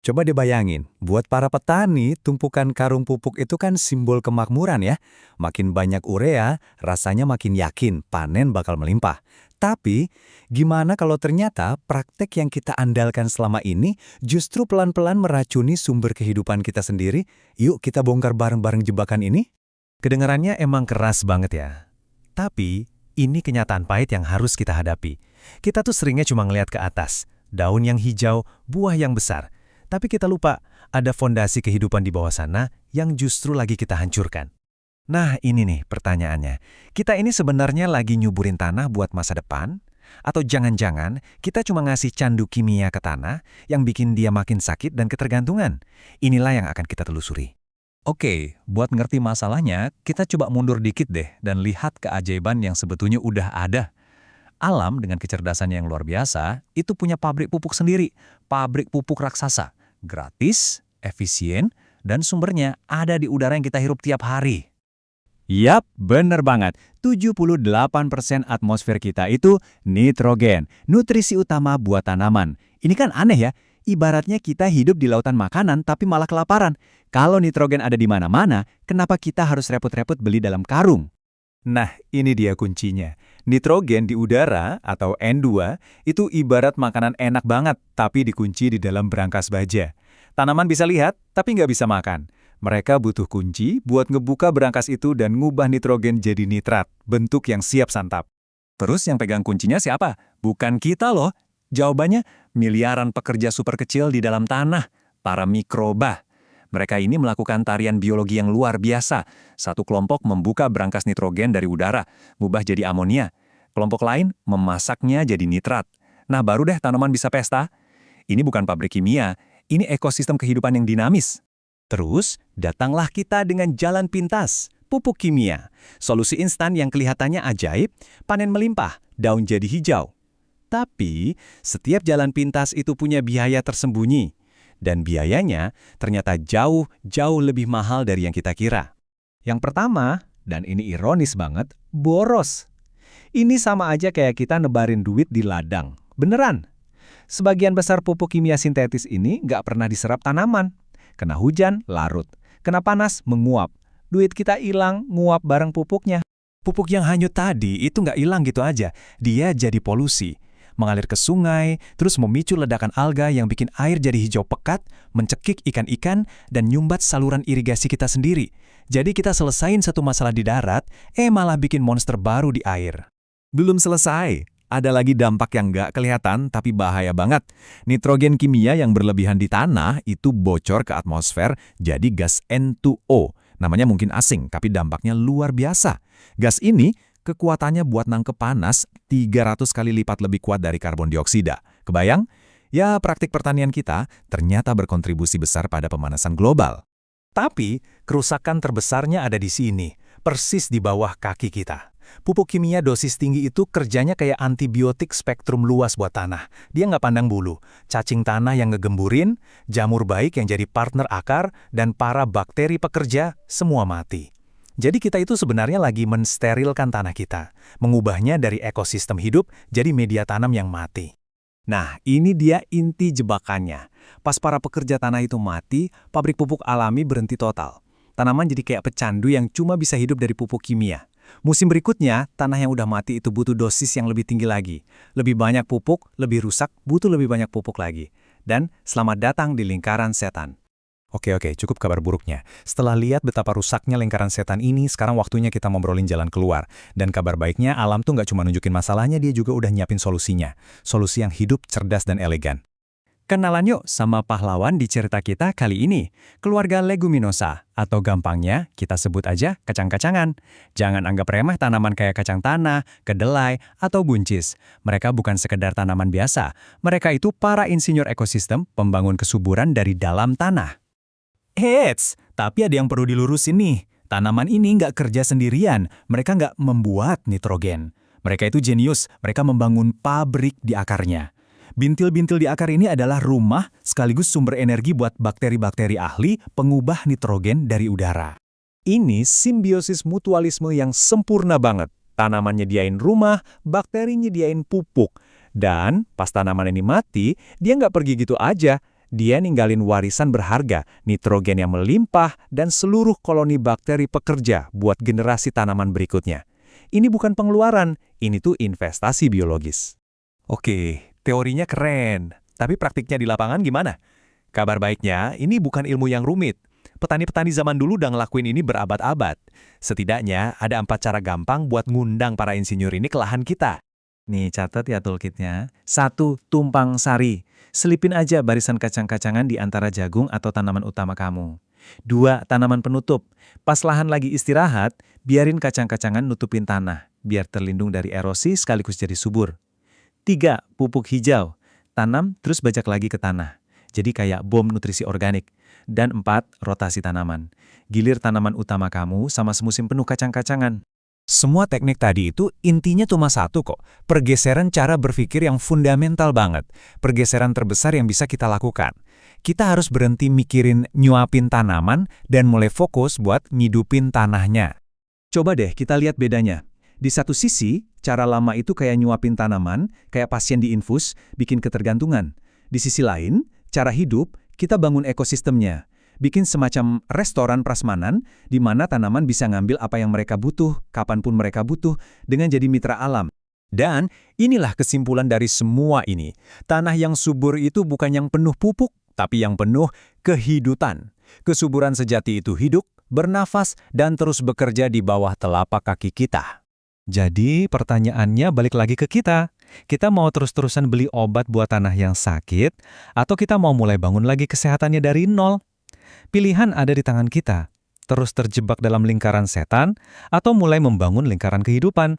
Coba dibayangin, buat para petani, tumpukan karung pupuk itu kan simbol kemakmuran ya. Makin banyak urea, rasanya makin yakin panen bakal melimpah. Tapi, gimana kalau ternyata praktek yang kita andalkan selama ini justru pelan-pelan meracuni sumber kehidupan kita sendiri? Yuk kita bongkar bareng-bareng jebakan ini. Kedengarannya emang keras banget ya. Tapi, ini kenyataan pahit yang harus kita hadapi. Kita tuh seringnya cuma ngelihat ke atas, daun yang hijau, buah yang besar. Tapi kita lupa, ada fondasi kehidupan di bawah sana yang justru lagi kita hancurkan. Nah, ini nih pertanyaannya. Kita ini sebenarnya lagi nyuburin tanah buat masa depan? Atau jangan-jangan kita cuma ngasih candu kimia ke tanah yang bikin dia makin sakit dan ketergantungan? Inilah yang akan kita telusuri. Oke, buat ngerti masalahnya, kita coba mundur dikit deh dan lihat keajaiban yang sebetulnya udah ada. Alam dengan kecerdasan yang luar biasa, itu punya pabrik pupuk sendiri, pabrik pupuk raksasa. Gratis, efisien, dan sumbernya ada di udara yang kita hirup tiap hari. Yap, bener banget. 78% atmosfer kita itu nitrogen, nutrisi utama buat tanaman. Ini kan aneh ya, ibaratnya kita hidup di lautan makanan tapi malah kelaparan. Kalau nitrogen ada di mana-mana, kenapa kita harus repot-repot beli dalam karung? Nah, ini dia kuncinya. Nitrogen di udara atau N2 itu ibarat makanan enak banget, tapi dikunci di dalam brankas baja. Tanaman bisa lihat, tapi nggak bisa makan. Mereka butuh kunci buat ngebuka brankas itu dan ngubah nitrogen jadi nitrat, bentuk yang siap santap. Terus yang pegang kuncinya siapa? Bukan kita loh. Jawabannya, miliaran pekerja super kecil di dalam tanah, para mikroba. Mereka ini melakukan tarian biologi yang luar biasa. Satu kelompok membuka brankas nitrogen dari udara, ngubah jadi amonia. Kelompok lain memasaknya jadi nitrat. Nah, baru deh tanaman bisa pesta. Ini bukan pabrik kimia, ini ekosistem kehidupan yang dinamis. Terus, datanglah kita dengan jalan pintas, pupuk kimia. Solusi instan yang kelihatannya ajaib, panen melimpah, daun jadi hijau. Tapi, setiap jalan pintas itu punya biaya tersembunyi. Dan biayanya ternyata jauh lebih mahal dari yang kita kira. Yang pertama, dan ini ironis banget, boros. Ini sama aja kayak kita nebarin duit di ladang. Beneran. Sebagian besar pupuk kimia sintetis ini nggak pernah diserap tanaman. Kena hujan, larut. Kena panas, menguap. Duit kita hilang, nguap bareng pupuknya. Pupuk yang hanyut tadi itu nggak hilang gitu aja. Dia jadi polusi. Mengalir ke sungai, terus memicu ledakan alga yang bikin air jadi hijau pekat, mencekik ikan-ikan, dan nyumbat saluran irigasi kita sendiri. Jadi kita selesain satu masalah di darat, malah bikin monster baru di air. Belum selesai. Ada lagi dampak yang nggak kelihatan tapi bahaya banget. Nitrogen kimia yang berlebihan di tanah itu bocor ke atmosfer jadi gas N2O. Namanya mungkin asing, tapi dampaknya luar biasa. Gas ini kekuatannya buat nangkep panas 300 kali lipat lebih kuat dari karbon dioksida. Kebayang? Ya, praktik pertanian kita ternyata berkontribusi besar pada pemanasan global. Tapi, kerusakan terbesarnya ada di sini, persis di bawah kaki kita. Pupuk kimia dosis tinggi itu kerjanya kayak antibiotik spektrum luas buat tanah. Dia nggak pandang bulu, cacing tanah yang ngegemburin, jamur baik yang jadi partner akar, dan para bakteri pekerja, semua mati. Jadi kita itu sebenarnya lagi mensterilkan tanah kita, mengubahnya dari ekosistem hidup jadi media tanam yang mati. Nah, ini dia inti jebakannya. Pas para pekerja tanah itu mati, pabrik pupuk alami berhenti total. Tanaman jadi kayak pecandu yang cuma bisa hidup dari pupuk kimia. Musim berikutnya, tanah yang udah mati itu butuh dosis yang lebih tinggi lagi. Lebih banyak pupuk, lebih rusak, butuh lebih banyak pupuk lagi. Dan selamat datang di lingkaran setan. Oke, cukup kabar buruknya. Setelah lihat betapa rusaknya lingkaran setan ini, sekarang waktunya kita ngobrolin jalan keluar. Dan kabar baiknya, alam tuh nggak cuma nunjukin masalahnya, dia juga udah nyiapin solusinya. Solusi yang hidup, cerdas, dan elegan. Kenalan yuk sama pahlawan di cerita kita kali ini, keluarga leguminosa, atau gampangnya kita sebut aja kacang-kacangan. Jangan anggap remeh tanaman kayak kacang tanah, kedelai, atau buncis. Mereka bukan sekedar tanaman biasa, mereka itu para insinyur ekosistem pembangun kesuburan dari dalam tanah. Eits, tapi ada yang perlu dilurusin nih. Tanaman ini nggak kerja sendirian, mereka nggak membuat nitrogen. Mereka itu jenius, mereka membangun pabrik di akarnya. Bintil-bintil di akar ini adalah rumah sekaligus sumber energi buat bakteri-bakteri ahli pengubah nitrogen dari udara. Ini simbiosis mutualisme yang sempurna banget. Tanaman nyediain rumah, bakteri nyediain pupuk. Dan pas tanaman ini mati, dia nggak pergi gitu aja. Dia ninggalin warisan berharga, nitrogen yang melimpah, dan seluruh koloni bakteri pekerja buat generasi tanaman berikutnya. Ini bukan pengeluaran, ini tuh investasi biologis. Oke, teorinya keren. Tapi praktiknya di lapangan gimana? Kabar baiknya, ini bukan ilmu yang rumit. Petani-petani zaman dulu udah ngelakuin ini berabad-abad. Setidaknya ada 4 cara gampang buat ngundang para insinyur ini ke lahan kita. Nih, catat ya toolkitnya. 1. Tumpang sari. Selipin aja barisan kacang-kacangan di antara jagung atau tanaman utama kamu. 2. Tanaman penutup. Pas lahan lagi istirahat, biarin kacang-kacangan nutupin tanah, biar terlindung dari erosi sekaligus jadi subur. 3. Pupuk hijau. Tanam terus bajak lagi ke tanah. Jadi kayak bom nutrisi organik. Dan 4. Rotasi tanaman. Gilir tanaman utama kamu sama semusim penuh kacang-kacangan. Semua teknik tadi itu intinya cuma satu kok, pergeseran cara berpikir yang fundamental banget, pergeseran terbesar yang bisa kita lakukan. Kita harus berhenti mikirin nyuapin tanaman dan mulai fokus buat ngidupin tanahnya. Coba deh kita lihat bedanya. Di satu sisi, cara lama itu kayak nyuapin tanaman, kayak pasien diinfus, bikin ketergantungan. Di sisi lain, cara hidup, kita bangun ekosistemnya. Bikin semacam restoran prasmanan di mana tanaman bisa ngambil apa yang mereka butuh, kapanpun mereka butuh, dengan jadi mitra alam. Dan inilah kesimpulan dari semua ini. Tanah yang subur itu bukan yang penuh pupuk, tapi yang penuh kehidupan. Kesuburan sejati itu hidup, bernafas, dan terus bekerja di bawah telapak kaki kita. Jadi pertanyaannya balik lagi ke kita. Kita mau terus-terusan beli obat buat tanah yang sakit, atau kita mau mulai bangun lagi kesehatannya dari nol? Pilihan ada di tangan kita, terus terjebak dalam lingkaran setan, atau mulai membangun lingkaran kehidupan.